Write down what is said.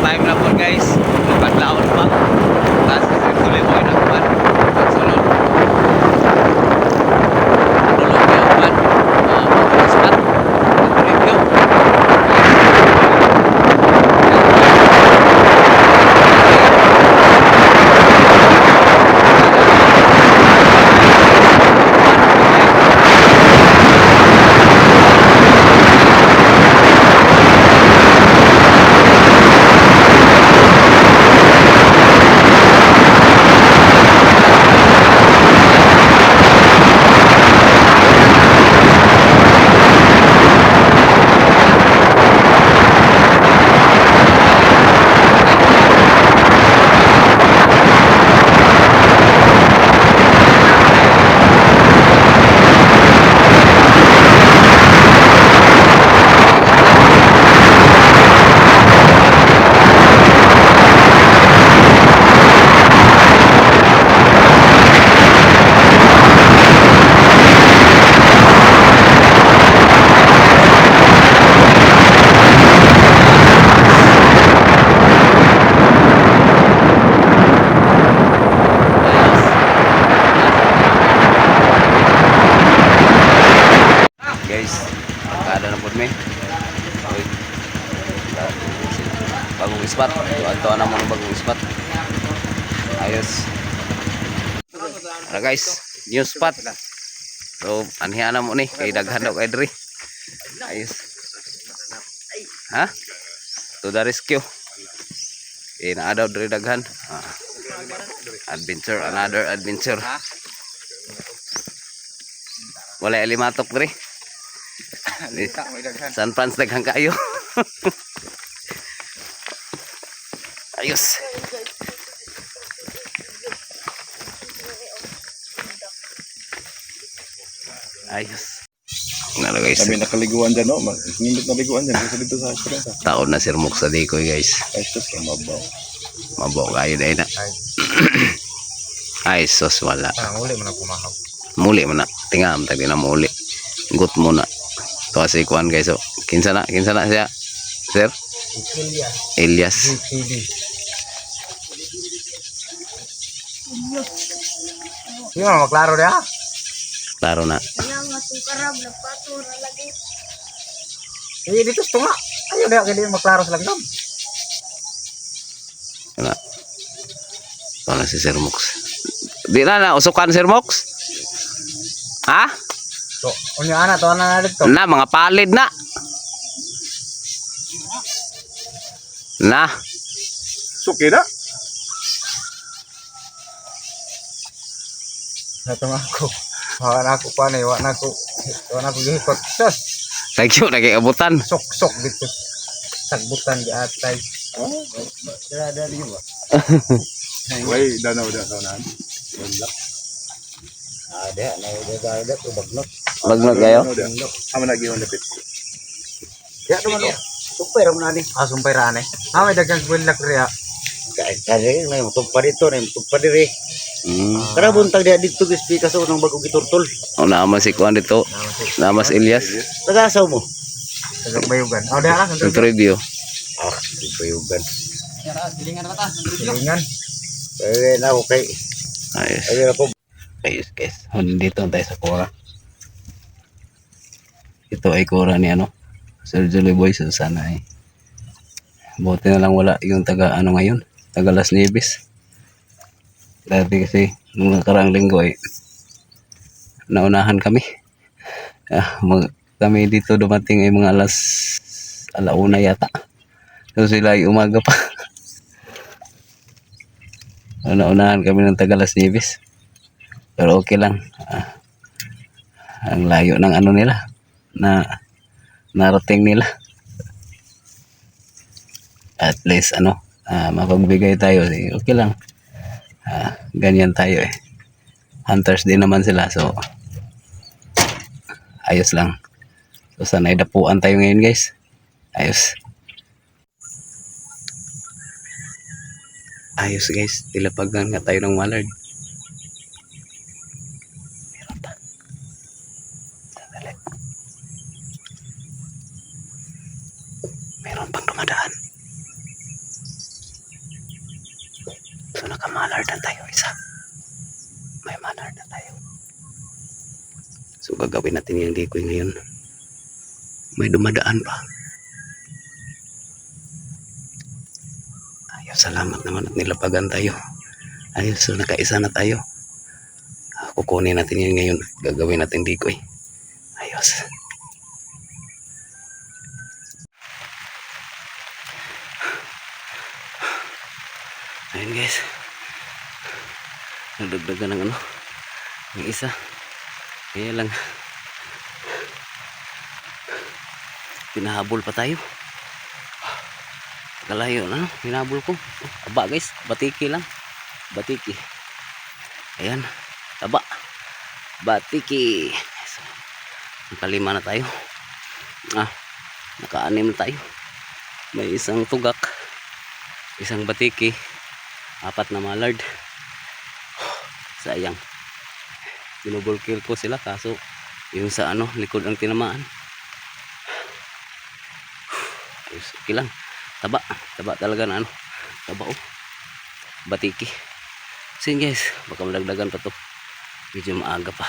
time na po guys. Nagpadlaon pa. Tapos kasi tuloy mo na kuman. Pagsulod. Tulog niya kuman. Spot. Review. Guys, kada na po may bagong spot. Ito na mga bagong spot. Ayos. Ara guys, new spot. So, anhiya na mo ni kay daghan daw kay diri. Ayos. Ha? To the rescue. Na daw diri daghan. Adventure, another adventure. Wala alimatok diri. San Franz daghang kayo. Ayos. Ayos. Nala guys. Kami nakaliguan dyan, no? Nindot naliguan dyan. Kasi dito sa restaurant. Taon na Sir Mok sa Dikoy guys. Ay, sus ka mabaw. Mabaw kayo dahil na. Ay sos wala. Muli mo na pumahaw. Muli mo na. Tingam tagi na muli. Gut mo na. Ito kasi kuhan guys. So, kinsa na siya. Sir? Elias. Sige mo, maklaro niya. Klaro na. Yang atong karab nagpatura lagi. Sige, dito sa tunga. Ayaw niya, kaya maklaro sa langgam. Wala. Ito na si Sir Mox. Di na usukan Sir Mox? Ha? So, unyo ana, to ana na dito. Na, mga palid na. Na. Suki na. Natong ako. Hawan ako pa na, iwan ako gihipot. Sus, Thank you, nag-iabutan. sok-sok dito. Sagbutan di atay. Oh, dala ba? Wait, danaw na. Wala. Ada to bagnot. Bagnot kayo? Amo na giyon lapit. Ya naman oh. Sumpay ra man ani. Sumpay ra ani. May dagang bulak riya. Kaya may mutugpa dito, may mutugpa diri. Kara buntag dia dito gispika sa unang bago giturtol. O naman si Kuan dito. Naman si Elias. Tagasaw mo. Tagang bayugan. Dara sa Interview. bayugan. Silingan na ta. Silingan. Eh na okay. Ayos. Ayun ako. Ayos guys. Dito tayo sa Cora. Ito ay Cora ni Sir Julie Boy. So sana ay buti na lang wala yung taga ngayon. Taga Las Nieves. Dati kasi nung nakaraang linggo ay naunahan kami. Kami dito dumating ay mga alauna yata. So sila ay umaga pa. Naunahan kami ng taga Las Nieves. Pero okay lang. Ang layo ng nila na narating nila. At least mapagbigay tayo. Okay lang. Ganyan tayo eh. Hunters din naman sila. So ayos lang. So sanay dapuan tayo ngayon guys. Ayos. Ayos guys. Tilapagan nga tayo ng mallard. Meron pang dumadaan. tayo isa. May manard na tayo. So gagawin natin yung decoy ngayon. May dumadaan pa. Ayos, salamat naman at nilapagan tayo. Ayos, so nakaisa na tayo. Kukunin natin yun ngayon. Gagawin natin decoy. Ayos. Ayun guys. Nagdagdagan ng ano. Yung isa. Kaya lang. Pinahabol pa tayo. Kalayo na. Pinahabol ko. Aba guys. Batiki lang. Batiki. Ayan. Taba. Batiki. So, nakalima na tayo. Naka-anim na tayo. May isang tugak. Isang batiki. 4 na mallard. Sayang. Binubol kill ko sila kaso yung sa ano likod ang tinamaan. Ayos, okay lang. Taba talaga na ano. Taba oh. Batiki. So yun guys, baka madagdagan pa to. Medyo maaga pa.